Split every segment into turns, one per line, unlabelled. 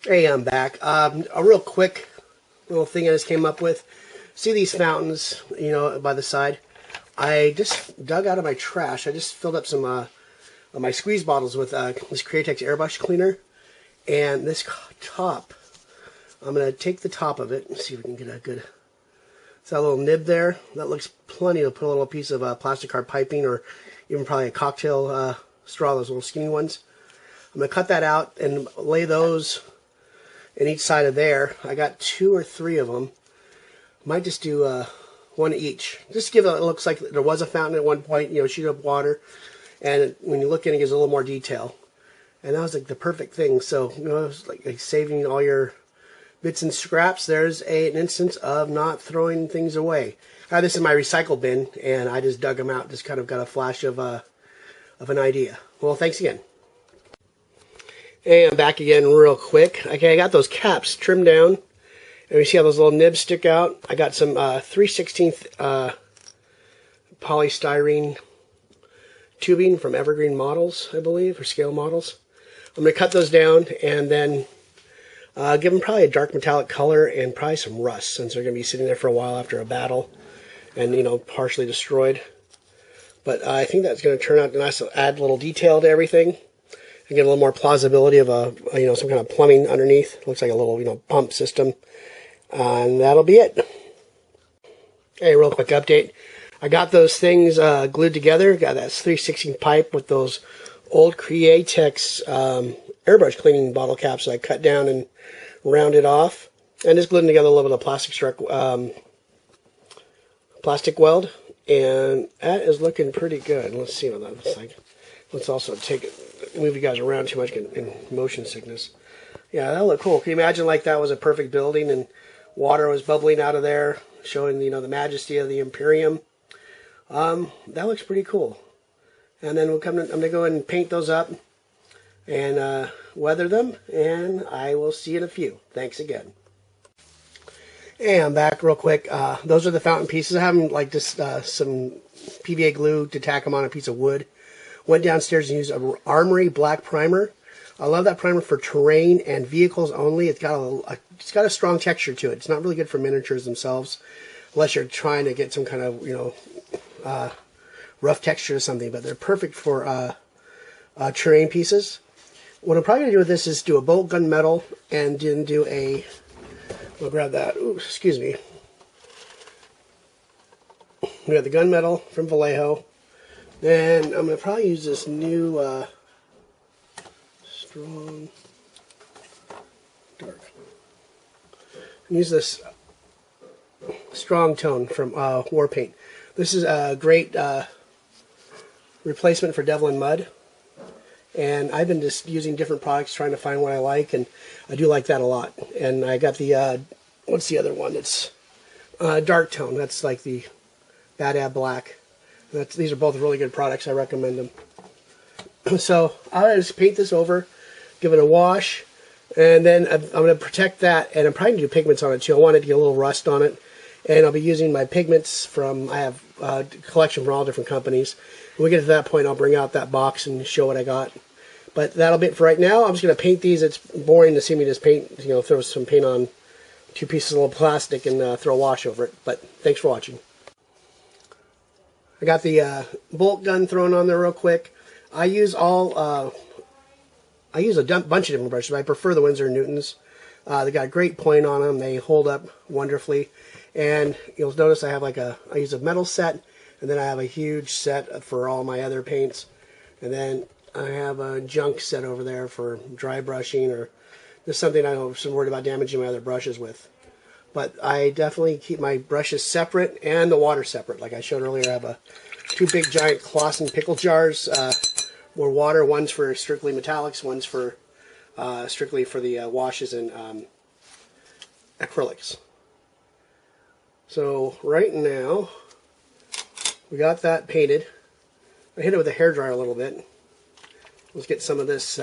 Hey, I'm back. A real quick little thing I just came up with. See these fountains, by the side? I just dug out of my trash. I just filled up some of my squeeze bottles with this Createx airbrush cleaner. And this top, I'm going to take the top of it and see if we can get a good... It's that little nib there. That looks plenty to put a little piece of plastic card piping or even probably a cocktail straw, those little skinny ones. I'm going to cut that out and lay those in each side of there. I got 2 or 3 of them. Might just do one each. Just give it looks like there was a fountain at one point, shoot up water. And when you look in it, gives a little more detail. And that was like the perfect thing. So, it's like saving all your bits and scraps. There's an instance of not throwing things away. This is my recycle bin, and I just dug them out. Just kind of got a flash of an idea. Well, thanks again. Hey, I'm back again real quick. Okay, I got those caps trimmed down. And you see how those little nibs stick out? I got some 3/16 polystyrene tubing from Evergreen Models, I believe, or Scale Models. I'm going to cut those down and then give them probably a dark metallic color and probably some rust, since they're going to be sitting there for a while after a battle and, partially destroyed. But I think that's going to turn out nice to add a little detail to everything and give a little more plausibility of some kind of plumbing underneath. Looks like a little, pump system. And that'll be it. Hey, real quick update. I got those things glued together. Got that 3/16 pipe with those old Createx airbrush cleaning bottle caps that I cut down and rounded off. And just glued them together a little bit of plastic weld. And that is looking pretty good. Let's see what that looks like. Let's also move you guys around too much in motion sickness. Yeah, that looked cool. Can you imagine like that was a perfect building and water was bubbling out of there, showing, the majesty of the Imperium. That looks pretty cool. And then I'm going to go ahead and paint those up and weather them, and I will see you in a few. Thanks again. Hey, I'm back real quick. Those are the fountain pieces. I have them like just some PVA glue to tack them on a piece of wood. Went downstairs and used an Armory black primer. I love that primer for terrain and vehicles only. It's got a strong texture to it. It's not really good for miniatures themselves, unless you're trying to get some kind of rough texture or something. But they're perfect for terrain pieces. What I'm probably going to do with this is do a bolt gun metal and then do a... We'll grab that. Ooh, excuse me. We got the gunmetal from Vallejo. Then I'm going to probably use this new strong dark. Use this strong tone from War Paint. This is a great replacement for Devil in Mud. And I've been just using different products trying to find what I like, and I do like that a lot. And I got the, what's the other one? It's dark tone. That's like the Bad Ab Black. These are both really good products. I recommend them. So I'll just paint this over, give it a wash, and then I'm going to protect that, and I'm probably going to do pigments on it too. I want it to get a little rust on it. And I'll be using my pigments from, I have a collection from all different companies. When we get to that point, I'll bring out that box and show what I got. But that'll be it for right now. I'm just going to paint these. It's boring to see me just paint, throw some paint on 2 pieces of little plastic and throw a wash over it. But thanks for watching. I got the bolt gun thrown on there real quick. I use a bunch of different brushes, but I prefer the Winsor & Newtons. They got a great point on them. They hold up wonderfully. And you'll notice I use a metal set, and then I have a huge set for all my other paints. And then I have a junk set over there for dry brushing, or just something I was worried about damaging my other brushes with. But I definitely keep my brushes separate and the water separate. Like I showed earlier, I have 2 big giant Clausen pickle jars more water. One's for strictly metallics, one's for strictly for the washes and acrylics. So right now, we got that painted. I hit it with a hairdryer a little bit. Let's get some of this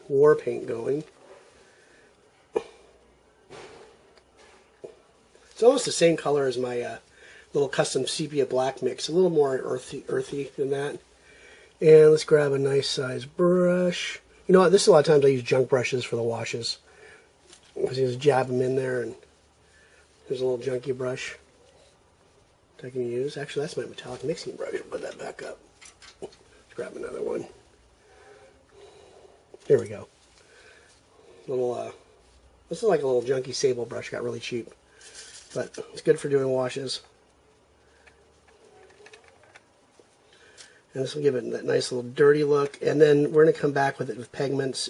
war paint going. It's almost the same color as my little custom sepia black mix. A little more earthy than that. And let's grab a nice size brush. You know what, this is a lot of times I use junk brushes for the washes. Because you just jab them in there, and there's a little junky brush that I can use. Actually, that's my metallic mixing brush. I'll put that back up. Let's grab another one. Here we go. This is like a little junky sable brush. Got really cheap, but it's good for doing washes. And this will give it that nice little dirty look. And then we're going to come back with it with pigments,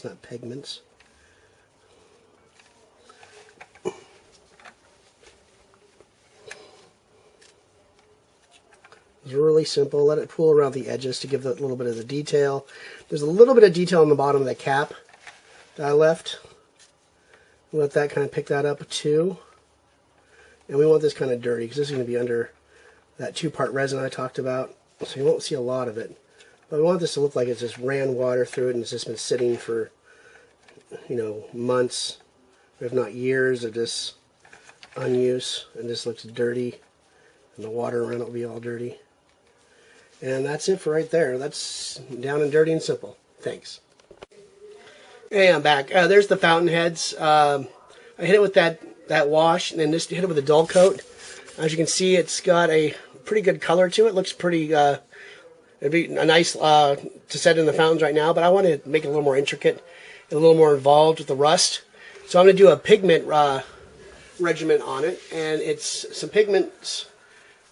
not pigments. It's really simple. Let it pool around the edges to give it a little bit of the detail. There's a little bit of detail on the bottom of the cap that I left. Let that kind of pick that up too. And we want this kind of dirty because this is going to be under that 2-part resin I talked about. So you won't see a lot of it. But we want this to look like it's just ran water through it and it's just been sitting for, you know, months, if not years of just unuse. And this looks dirty. And the water around it will be all dirty. And that's it for right there. That's down and dirty and simple. Thanks. Hey, I'm back. There's the fountain heads. I hit it with that wash and then just hit it with a dull coat. As you can see, it's got a pretty good color to it. Looks pretty, it'd be nice to set in the fountains right now, but I want to make it a little more intricate and a little more involved with the rust. So I'm going to do a pigment regimen on it, and it's some pigments.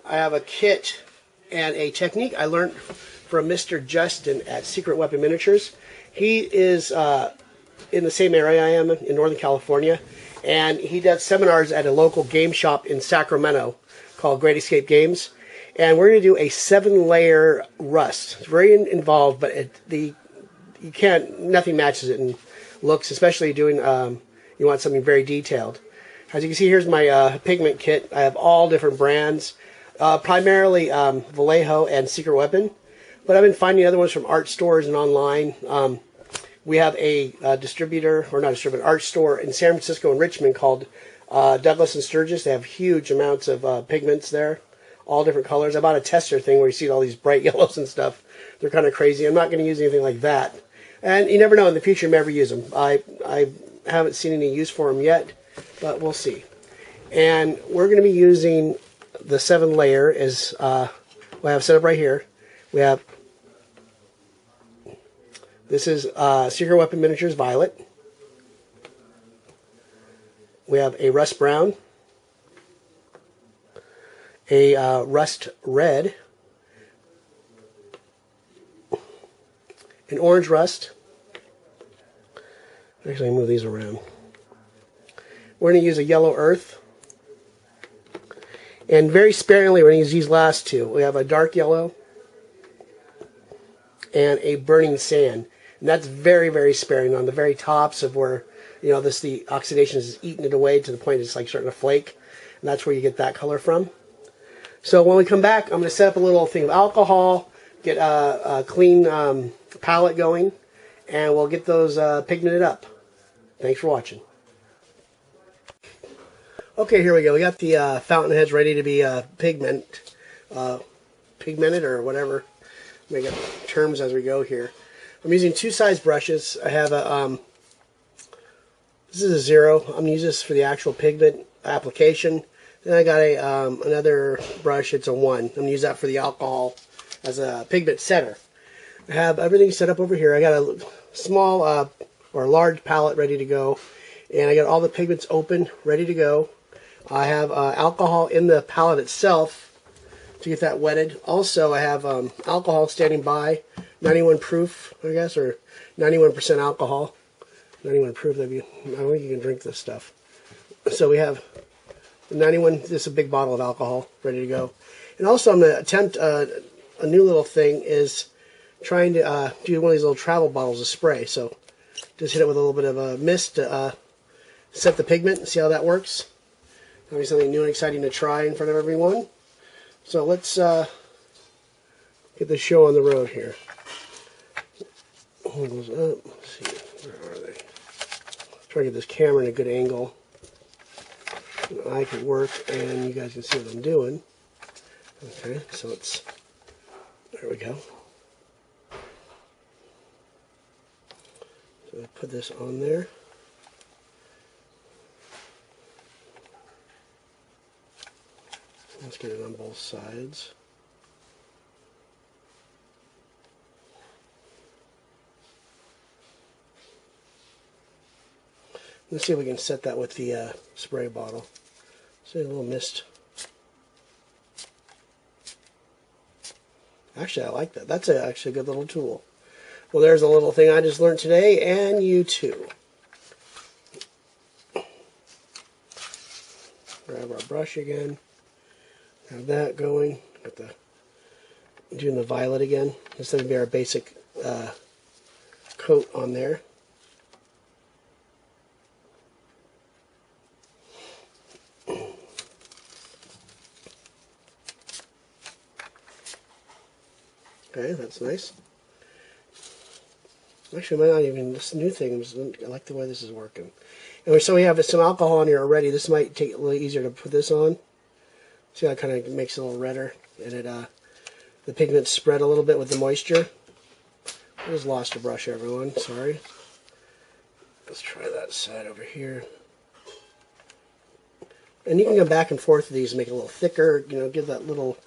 I have a kit and a technique I learned from Mr. Justin at Secret Weapon Miniatures. He is in the same area I am in Northern California, and he does seminars at a local game shop in Sacramento called Great Escape Games. And we're going to do a 7-layer rust. It's very involved, but nothing matches it in looks, especially doing, you want something very detailed. As you can see, here's my pigment kit. I have all different brands. Primarily Vallejo and Secret Weapon, but I've been finding other ones from art stores and online. We have a art store in San Francisco and Richmond called Douglas and Sturgis. They have huge amounts of pigments there, all different colors. I bought a tester thing where you see all these bright yellows and stuff. They're kind of crazy. I'm not going to use anything like that. And you never know, in the future you may ever use them. I haven't seen any use for them yet, but we'll see. And we're going to be using the 7-layer is we have set up right here. We have this is Secret Weapon Miniatures Violet. We have a Rust Brown, a Rust Red, an Orange Rust. Actually, move these around. We're going to use a Yellow Earth. And very sparingly, we're going to use these last two. We have a dark yellow and a burning sand. And that's very, very sparing on the very tops of where, you know, the oxidation is eating it away to the point it's like starting to flake. And that's where you get that color from. So when we come back, I'm going to set up a little thing of alcohol, get a clean palette going, and we'll get those pigmented up. Thanks for watching. Okay, here we go. We got the fountain heads ready to be pigmented or whatever. Make up terms as we go here. I'm using 2 size brushes. I have a this is a 0. I'm going to use this for the actual pigment application. Then I got a another brush. It's a 1. I'm going to use that for the alcohol as a pigment setter. I have everything set up over here. I got a small or large palette ready to go, and I got all the pigments open, ready to go. I have alcohol in the palette itself to get that wetted. Also, I have alcohol standing by, 91 proof, I guess, or 91% alcohol. 91 proof, I don't think you can drink this stuff. So we have 91, this is a big bottle of alcohol ready to go. And also I'm going to attempt a new little thing is trying to do one of these little travel bottles of spray. So just hit it with a little bit of a mist to set the pigment and see how that works. That'll be something new and exciting to try in front of everyone. So let's get the show on the road here. Hold those up. Let's see, where are they? Try to get this camera in a good angle. And I can work and you guys can see what I'm doing. Okay, so there we go. So I put this on there. Let's get it on both sides. Let's see if we can set that with the spray bottle. See a little mist. Actually, I like that. That's actually a good little tool. Well, there's a little thing I just learned today, and you too. Grab our brush again. Have that going. Got the doing the violet again. This is going to be our basic coat on there. Okay, that's nice. Actually, might not even, this new thing, I like the way this is working. And so we have some alcohol in here already. This might take it a little easier to put this on. See how it kind of makes it a little redder, and the pigments spread a little bit with the moisture. I just lost a brush, everyone. Sorry. Let's try that side over here. And you can go back and forth with these, make it a little thicker. You know, give that little.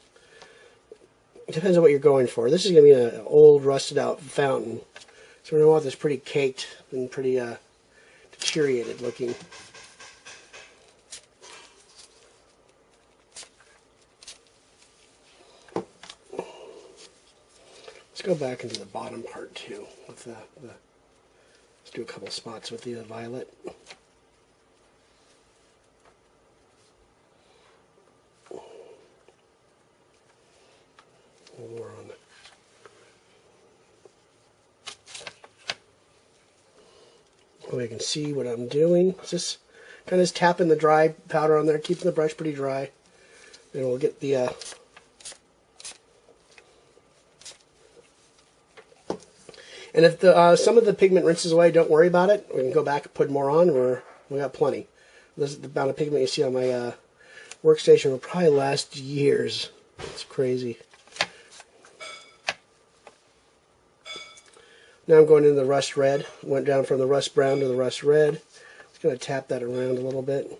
It depends on what you're going for. This is going to be an old, rusted-out fountain, so we're going to want this pretty caked and pretty deteriorated looking. Let's go back into the bottom part too. With let's do a couple spots with the violet. More on the. So you can see what I'm doing. It's just kind of tapping the dry powder on there, keeping the brush pretty dry. And we'll get the and if the some of the pigment rinses away, don't worry about it. We can go back and put more on. We got plenty. This is the amount of pigment you see on my workstation will probably last years. It's crazy. Now I'm going into the rust red. Went down from the rust brown to the rust red. Just going to tap that around a little bit.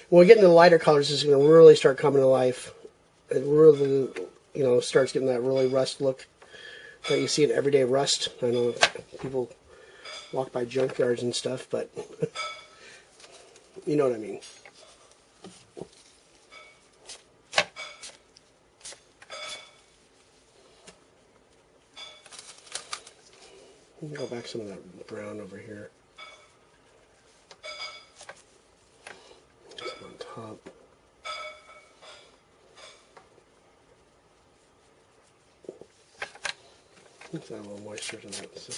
When we get into the lighter colors, it's going to really start coming to life. It really, you know, starts getting that really rust look that you see in everyday rust. I know people walk by junkyards and stuff, but you know what I mean. Go back some of that brown over here. Some on top. Let's add a little moisture to that. So.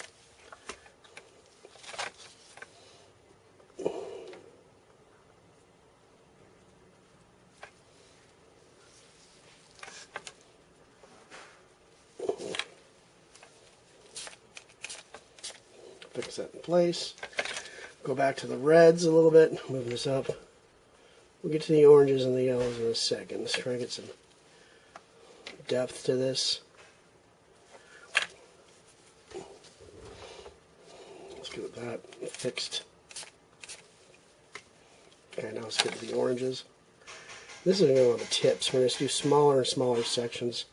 Fix that in place. Go back to the reds a little bit. Move this up. We'll get to the oranges and the yellows in a second. Let's try to get some depth to this. Let's get that fixed. Okay, now let's get to the oranges. This is going to go on the tips. We're going to do smaller and smaller sections.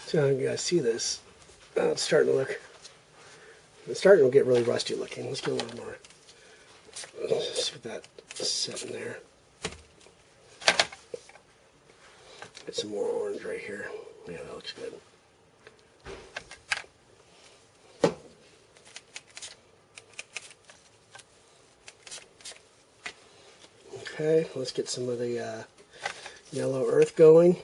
So you guys see this. It's starting to get really rusty looking. Let's get a little more. Let's see what that set in there. Get some more orange right here. Yeah, that looks good. Okay, let's get some of the yellow earth going.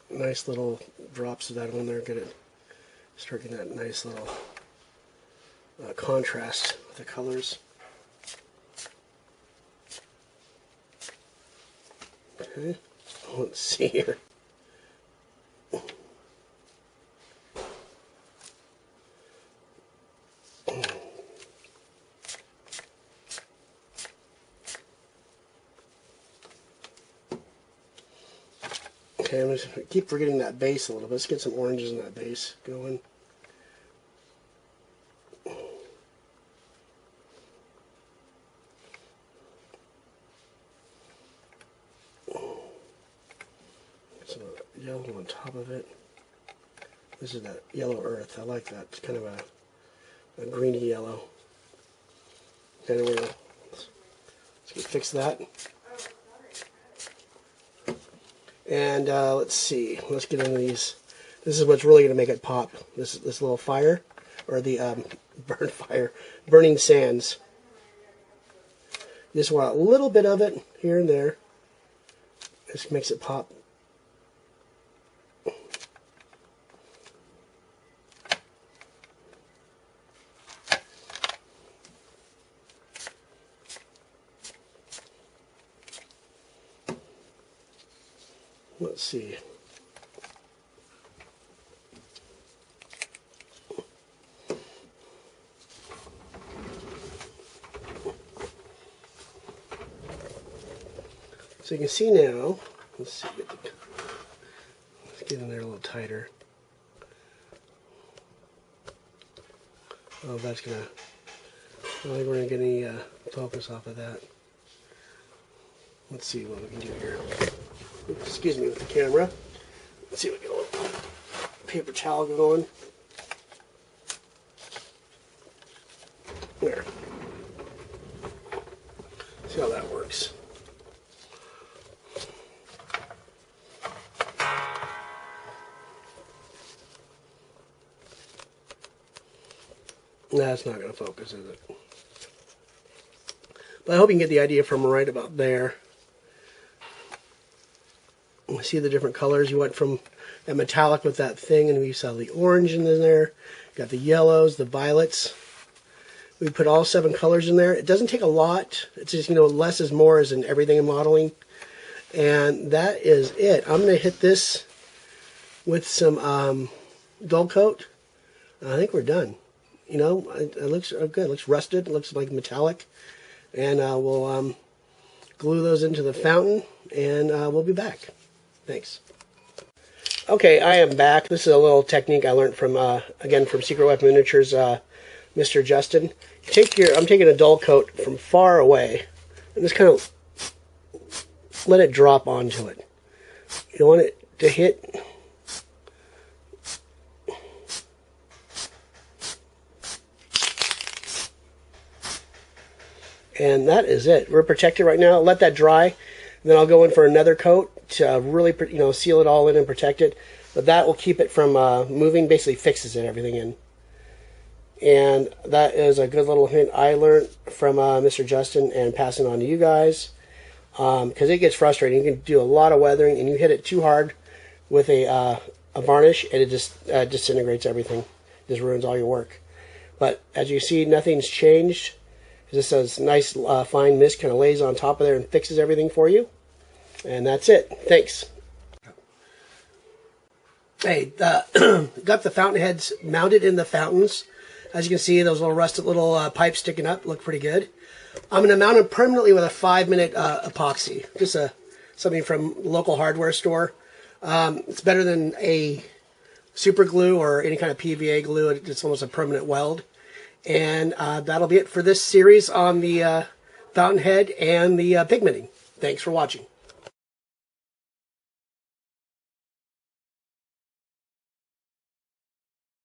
Nice little drops of that on there. Get it, start getting that nice little contrast with the colors. Okay, let's see here. Okay, I'm just keep forgetting that base a little bit. Let's get some oranges in that base going. Some yellow on top of it. This is that yellow earth. I like that. It's kind of a greeny yellow. Okay, let's fix that. And let's see. Let's get into these. This is what's really going to make it pop. This little fire, or the burning sands. You just want a little bit of it here and there. This makes it pop. Let's see. So you can see now, let's see, let's get in there a little tighter. Oh, that's gonna, I don't think we're gonna get any focus off of that. Let's see what we can do here. Excuse me with the camera. Let's see if we get a little paper towel going. There. See how that works. That's not going to focus, is it? But I hope you can get the idea from right about there. See the different colors. You went from that metallic with that thing, and we saw the orange in there. Got the yellows, the violets. We put all 7 colors in there. It doesn't take a lot. It's just, less is more, as in everything in modeling. And that is it. I'm going to hit this with some dull coat. I think we're done. It looks good. It looks rusted. It looks like metallic. And we'll glue those into the fountain, and we'll be back. Thanks. Okay, I am back. This is a little technique I learned from, again, from Secret Weapon Miniatures, Mr. Justin. I'm taking a dull coat from far away, and just kind of let it drop onto it. You don't want it to hit. And that is it. We're protected right now. Let that dry. Then I'll go in for another coat to really, seal it all in and protect it. But that will keep it from moving. Basically fixes it, everything in. And that is a good little hint I learned from Mr. Justin, and passing on to you guys. Because it gets frustrating. You can do a lot of weathering, and you hit it too hard with a varnish, and it just disintegrates everything. Just ruins all your work. But as you see, nothing's changed. This has nice fine mist, kind of lays on top of there and fixes everything for you. And that's it. Thanks. Hey, got the fountain heads mounted in the fountains. As you can see, those little rusted little pipes sticking up look pretty good. I'm going to mount them permanently with a 5-minute epoxy. Just something from local hardware store. It's better than a super glue or any kind of PVA glue. It's almost a permanent weld. And that'll be it for this series on the fountain head and the pigmenting. Thanks for watching.